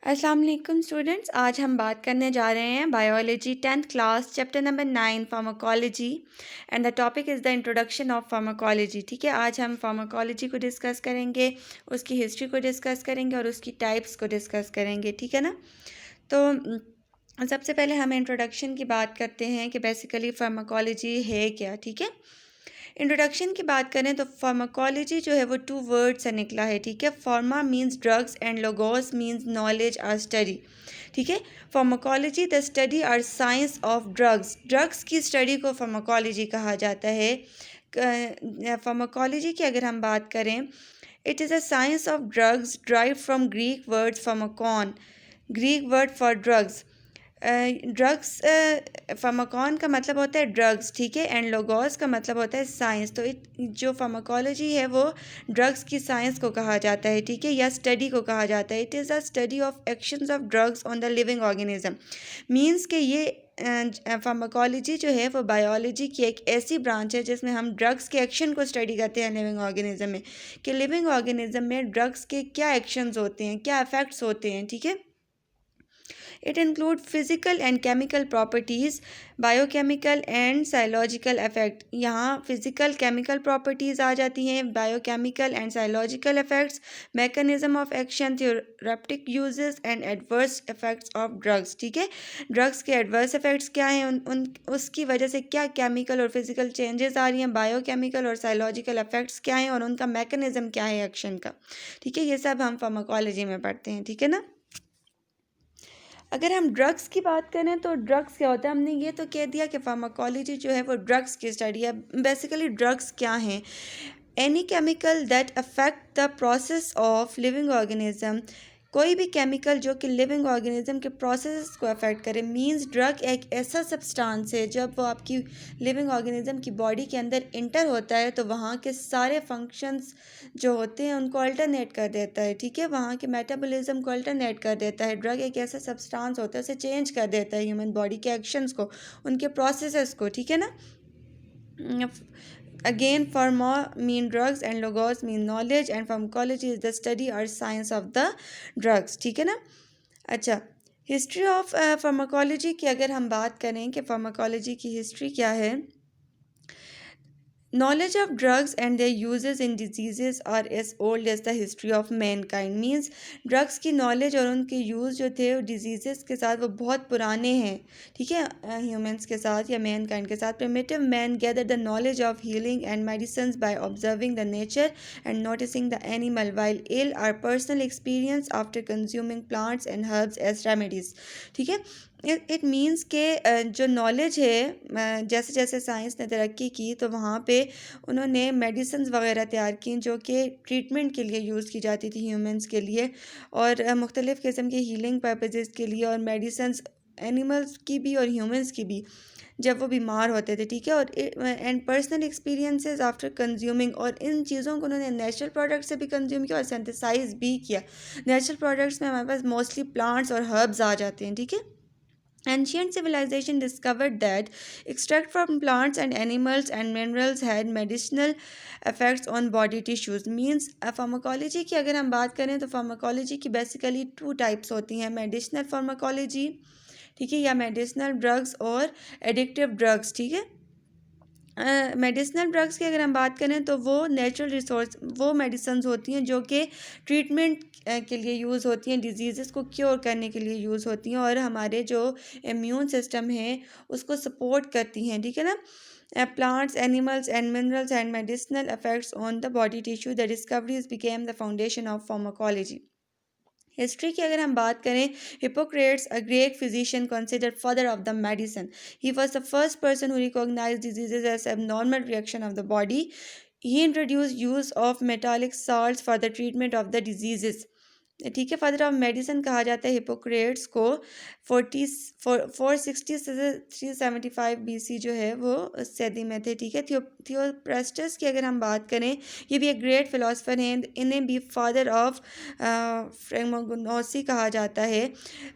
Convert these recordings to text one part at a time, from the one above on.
अस्सलाम वालेकुम स्टूडेंट्स। आज हम बात करने जा रहे हैं biology 10th class chapter number 9 pharmacology and the topic is the introduction of pharmacology. ठीक है, आज हम फार्माकोलॉजी को डिस्कस करेंगे, उसकी हिस्ट्री को डिस्कस करेंगे और उसकी टाइप्स को डिस्कस करेंगे। ठीक है ना। तो सबसे पहले हम इंट्रोडक्शन की बात करते हैं कि बेसिकली फार्माकोलॉजी है क्या। ठीक है, इंट्रोडक्शन की बात करें तो फार्माकोलॉजी जो है वो 2 वर्ड से निकला है। ठीक है, pharma means drugs and logos means knowledge और स्टडी। ठीक है, फार्माकोलॉजी द स्टडी और साइंस ऑफ ड्रग्स। ड्रग्स की स्टडी को फार्माकोलॉजी कहा जाता है। फार्माकोलॉजी की अगर हम बात करें, it is a science of drugs drive from Greek words Pharmacon, Greek word for drugs. Drugs Pharmacon का मतलब होता है ड्रग्स। ठीक है, एंड लोगोस का मतलब होता है साइंस। तो जो फार्माकोलॉजी है वो ड्रग्स की साइंस को कहा जाता है। ठीक है, या स्टडी को कहा जाता है। It is a study of actions of drugs on the living organism. Means के ये फार्माकोलॉजी जो है वो बायोलॉजी की एक ऐसी ब्रांच है जिसमें हम ड्रग्स के एक्शन को स्टडी करते हैं लिविंग ऑर्गेनिज्म में, कि लिविंग ऑर्गेनिज्म में ड्रग्स के क्या एक्शंस होते हैं, क्या इफ़ेक्ट्स होते हैं। ठीक है, it include physical and chemical properties, biochemical and psychological effect। यहाँ physical chemical properties आ जाती हैं, biochemical and psychological effects, mechanism of action, therapeutic uses and adverse effects of drugs। ठीक है, ड्रग्स के एडवर्स इफेक्ट्स क्या हैं, उन उसकी वजह से क्या केमिकल और फिजिकल चेंजेस आ रही हैं, बायोकेमिकल और साइकोलॉजिकल इफेक्ट्स क्या हैं और उनका मैकेनिज्म क्या है एक्शन का। ठीक है, ये सब हम फार्माकोलॉजी में पढ़ते हैं। ठीक है ना। अगर हम ड्रग्स की बात करें तो ड्रग्स क्या होता है, हमने ये तो कह दिया कि फार्माकोलॉजी जो है वो ड्रग्स की स्टडी है। बेसिकली ड्रग्स क्या हैं? Any chemical that affect the process of living organism. कोई भी केमिकल जो कि लिविंग ऑर्गेनिज्म के प्रोसेस को अफेक्ट करे। मींस ड्रग एक ऐसा सब्सटेंस है जब वो आपकी लिविंग ऑर्गेनिज्म की बॉडी के अंदर इंटर होता है तो वहाँ के सारे फंक्शंस जो होते हैं उनको अल्टरनेट कर देता है। ठीक है, वहाँ के मेटाबॉलिज्म को अल्टरनेट कर देता है। ड्रग एक ऐसा सब्सटेंस होता है, उसे चेंज कर देता है ह्यूमन बॉडी के एक्शंस को, उनके प्रोसेसेस को। ठीक है ना। Again, pharma mean drugs and logos mean knowledge and pharmacology is the study or science of the drugs। ठीक है ना। अच्छा, हिस्ट्री ऑफ फार्माकोलॉजी की अगर हम बात करें कि फार्माकोलॉजी की हिस्ट्री क्या है। Knowledge of drugs and their uses in diseases are as old as the history of mankind। Means drugs की नॉलेज और उनके यूज़ जो थे वो डिजीज़ के साथ वो बहुत पुराने हैं। ठीक है, ह्यूमंस के साथ या मैनकाइंड के साथ। Primitive man gather the knowledge of healing and medicines by observing the nature and noticing the animal while ill or personal experience after consuming plants and herbs as remedies. ठीक है, it means के जो knowledge है, जैसे जैसे science ने तरक्की की तो वहाँ पे उन्होंने मेडिसिन्स वगैरह तैयार की जो कि ट्रीटमेंट के लिए यूज़ की जाती थी ह्यूमंस के लिए, और मुख्तलिफ़ किस्म के हीलिंग पर्पजेज़ के लिए, और मेडिसिन्स एनिमल्स की भी और ह्यूमंस की भी जब वो बीमार होते थे। ठीक है, और and personal experiences after consuming, और इन चीज़ों को उन्होंने नेचुरल प्रोडक्ट से भी कंज्यूम किया और सिंथेसाइज भी किया। नेचुरल प्रोडक्ट्स में हमारे पास मोस्टली प्लांट्स और हर्ब्स आ जाते हैं। ठीक है, ancient civilization discovered that extract from plants and animals and minerals had medicinal effects on body tissues। means pharmacology की अगर हम बात करें तो pharmacology की basically 2 types होती हैं, medicinal pharmacology, ठीक है, या medicinal drugs और addictive drugs। ठीक है, मेडिसिनल ड्रग्स की अगर हम बात करें तो वो नेचुरल रिसोर्स, वो मेडिसिन्स होती हैं जो कि ट्रीटमेंट के लिए यूज़ होती हैं, डिजीज़ को क्योर करने के लिए यूज़ होती हैं और हमारे जो इम्यून सिस्टम है उसको सपोर्ट करती हैं। ठीक है ना। Plants, animals and minerals and medicinal effects on the body tissue, the discoveries became the foundation of pharmacology. History की अगर हम बात करें, Hippocrates a great physician considered father of the medicine. He was the first person who recognize diseases as abnormal reaction of the body. He introduce use of metallic salts for the treatment of the diseases. ठीक है, father of medicine कहा जाता है Hippocrates को। 460 से 375 BC जो है वो सदी में थे। ठीक है, थियोप्रास्टस की अगर हम बात करें, ये भी एक ग्रेट फिलोसफर हैं, इन्हें भी फादर ऑफ फ्रेगमोगनोसी कहा जाता है।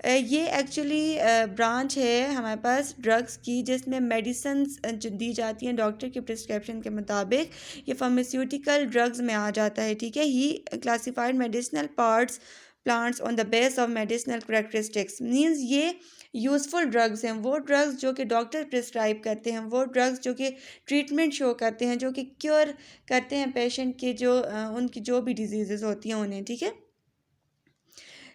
ये एक्चुअली ब्रांच है हमारे पास ड्रग्स की जिसमें मेडिसिन जो दी जाती हैं डॉक्टर की प्रिस्क्रिप्शन के मुताबिक, ये फार्मास्यूटिकल ड्रग्स में आ जाता है। ठीक है, he classified medicinal parts, plants on the base of medicinal characteristics means ये यूज़फुल ड्रग्स हैं, वो ड्रग्स जो कि डॉक्टर प्रिस्क्राइब करते हैं, वो ड्रग्स जो कि ट्रीटमेंट शो करते हैं, जो कि क्योर करते हैं पेशेंट के जो उनकी जो भी डिजीज़ेस होती हैं उन्हें, ठीक है,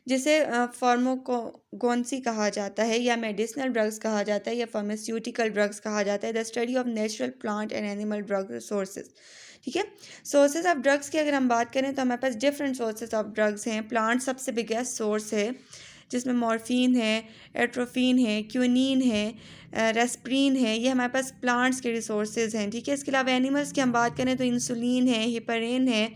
जिसे फार्माकोगोनसी कहा जाता है या मेडिसिनल ड्रग्स कहा जाता है या फार्मास्यूटिकल ड्रग्स कहा जाता है, the study of natural plant and animal drug sources, ठीक है। सोर्सेज ऑफ ड्रग्स की अगर हम बात करें तो हमारे पास डिफरेंट सोर्सेज ऑफ ड्रग्स हैं। प्लांट सबसे बिगेस्ट सोर्स है, जिसमें मॉर्फिन है, एट्रोफिन है, क्यूनिन है, रेस्प्रीन है, ये हमारे पास प्लांट्स के रिसोर्सेज हैं, ठीक है। इसके अलावा एनिमल्स की हम बात करें तो इंसुलिन है, हिपरिन है।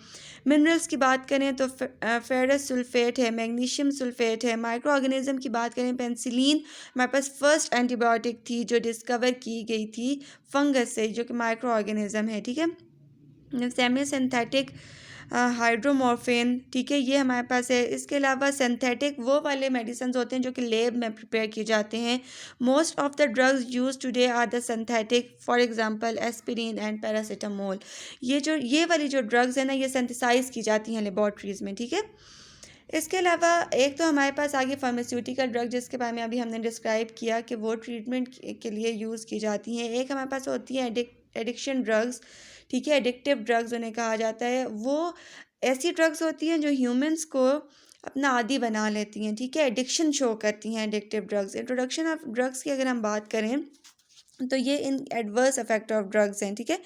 मिनरल्स की बात करें तो फेरस सल्फेट है, मैग्नीशियम सल्फेट है। माइक्रो ऑर्गेनिज्म की बात करें, पेनिसिलिन हमारे पास फर्स्ट एंटीबायोटिक थी जो डिस्कवर की गई थी फंगस से, जो कि माइक्रो ऑर्गेनिज्म है, ठीक है। सेमी सिंथेटिक हाइड्रोमॉर्फिन, ठीक है, ये हमारे पास है। इसके अलावा सिंथेटिक वो वाले मेडिसिन होते हैं जो कि लेब में प्रिपेयर किए जाते हैं। Most of the drugs use today are the synthetic, for example aspirin and paracetamol. ये वाली जो ड्रग्स है ना, ये सिंथेसाइज की जाती हैं लेबॉर्ट्रीज़ में, ठीक है। इसके अलावा एक तो हमारे पास आगे फार्मास्यूटिकल ड्रग, जिसके बारे में अभी हमने डिस्क्राइब किया कि वो ट्रीटमेंट के लिए यूज़ की जाती हैं। एक हमारे पास होती है एडिक्शन ड्रग्स, ठीक है, एडिक्टिव ड्रग्स उन्हें कहा जाता है। वो ऐसी ड्रग्स होती हैं जो ह्यूमंस को अपना आदी बना लेती हैं, ठीक है, एडिक्शन शो करती हैं addictive drugs. Introduction of drugs की अगर हम बात करें तो ये इन एडवर्स इफेक्ट ऑफ ड्रग्स हैं, ठीक है।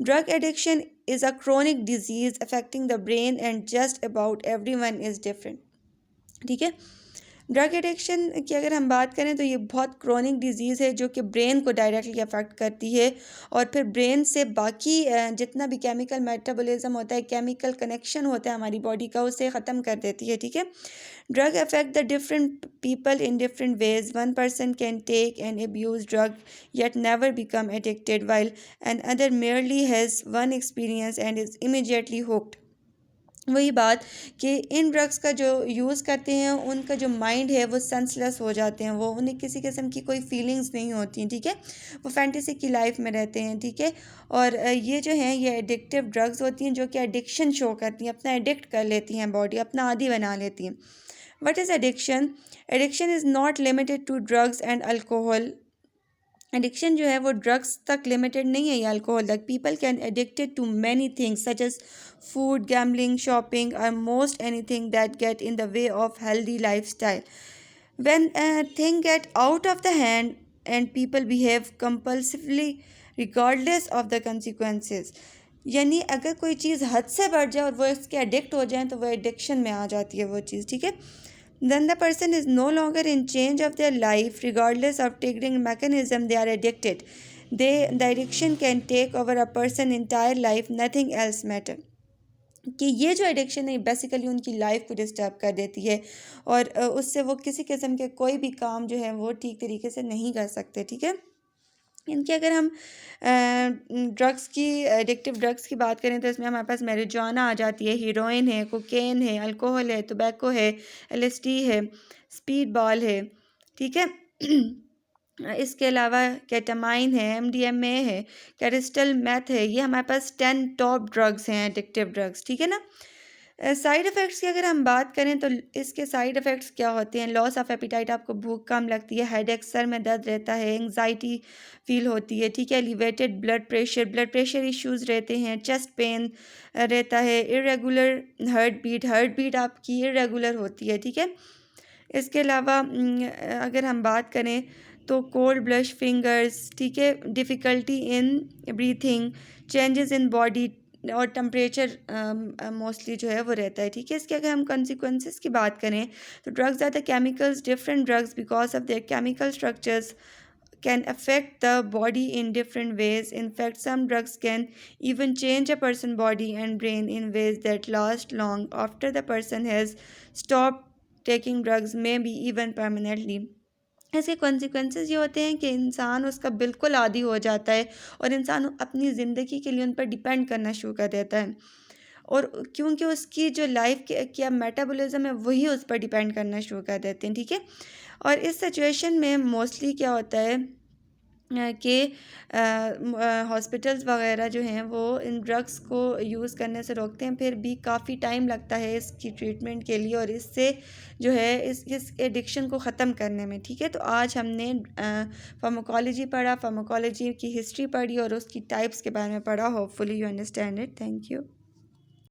Drug addiction is a chronic disease affecting the brain and just about everyone is different, ठीक है। ड्रग एडिक्शन की अगर हम बात करें तो ये बहुत क्रोनिक डिजीज़ है जो कि ब्रेन को डायरेक्टली अफेक्ट करती है और फिर ब्रेन से बाकी जितना भी केमिकल मेटाबॉलिज्म होता है, केमिकल कनेक्शन होता है हमारी बॉडी का, उसे ख़त्म कर देती है, ठीक है। Drug affect the different people in different ways. One person can take and abuse drug yet never become addicted while another merely has one experience and is immediately hooked। वही बात कि इन ड्रग्स का जो यूज़ करते हैं उनका जो mind है वो सेंसलेस हो जाते हैं, वो उन्हें किसी किस्म की कोई फीलिंग्स नहीं होती हैं, ठीक है, वो फैंटेसी की लाइफ में रहते हैं, ठीक है। और ये जो हैं ये एडिक्टिव ड्रग्स होती हैं जो कि एडिक्शन शो करती हैं, अपना एडिक्ट कर लेती हैं बॉडी, अपना आदी बना लेती हैं। What is addiction? Addiction is not limited to drugs and alcohol. Addiction जो है वो ड्रग्स तक लिमिटेड नहीं है या अल्कोहल तक। People can addicted to many things such as food, gambling, shopping और most anything that get in the way of healthy lifestyle. When thing get out of the hand and people behave compulsively regardless of the consequences. यानी अगर कोई चीज़ हद से बढ़ जाए और वो इसके एडिक्ट हो जाए तो वो एडिक्शन में आ जाती है वो चीज़, ठीक है। Then the person is no longer in change of their life regardless of triggering mechanism they are addicted. The addiction can take over a person entire life, nothing else matter। कि ये जो addiction है basically उनकी life को disturb कर देती है और उससे वो किसी किस्म के कोई भी काम जो है वो ठीक तरीके से नहीं कर सकते, ठीक है। इनकी अगर हम ड्रग्स की, एडिक्टिव ड्रग्स की बात करें तो इसमें हमारे पास मैरिजुआना आ जाती है, हीरोइन है, कोकेन है, अल्कोहल है, टोबैको है, LSD है, स्पीड बॉल है, ठीक है। इसके अलावा केटामाइन है, MDMA है, क्रिस्टल मेथ है। ये हमारे पास 10 टॉप ड्रग्स हैं एडिक्टिव ड्रग्स, ठीक है ना। साइड इफ़ेक्ट्स की अगर हम बात करें तो इसके साइड इफ़ेक्ट्स क्या होते हैं? लॉस ऑफ एपिटाइट, आपको भूख कम लगती है, हेडेक, सर में दर्द रहता है, एंग्जाइटी फील होती है, ठीक है, एलिवेटेड ब्लड प्रेशर इश्यूज़ रहते हैं, चेस्ट पेन रहता है, इरेगुलर हार्ट बीट आपकी इरेगुलर होती है, ठीक है। इसके अलावा अगर हम बात करें तो कोल्ड ब्लश फिंगर्स, ठीक है, difficulty in breathing, changes in body और टेम्परेचर मोस्टली जो है वो रहता है, ठीक है। इसके अगर हम कॉन्सिक्वेंसेस की बात करें तो drugs are the chemicals, different drugs because of their chemical structures can affect the body in different ways. In fact, some drugs can even change a person's body and brain in ways that last long after the person has stopped taking drugs, maybe even permanently। इसके consequences ये होते हैं कि इंसान उसका बिल्कुल आदी हो जाता है और इंसान अपनी ज़िंदगी के लिए उन पर डिपेंड करना शुरू कर देता है, और क्योंकि उसकी जो लाइफ क्या मेटाबॉलिज्म है वही उस पर डिपेंड करना शुरू कर देते हैं, ठीक है। और इस सिचुएशन में मोस्टली क्या होता है कि हॉस्पिटल्स वगैरह जो हैं वो इन ड्रग्स को यूज़ करने से रोकते हैं, फिर भी काफ़ी टाइम लगता है इसकी ट्रीटमेंट के लिए और इससे जो है इस एडिक्शन को ख़त्म करने में। ठीक है, तो आज हमने फार्माकोलॉजी पढ़ा, फार्माकोलॉजी की हिस्ट्री पढ़ी और उसकी टाइप्स के बारे में पढ़ा। Hopefully you understand it. Thank you.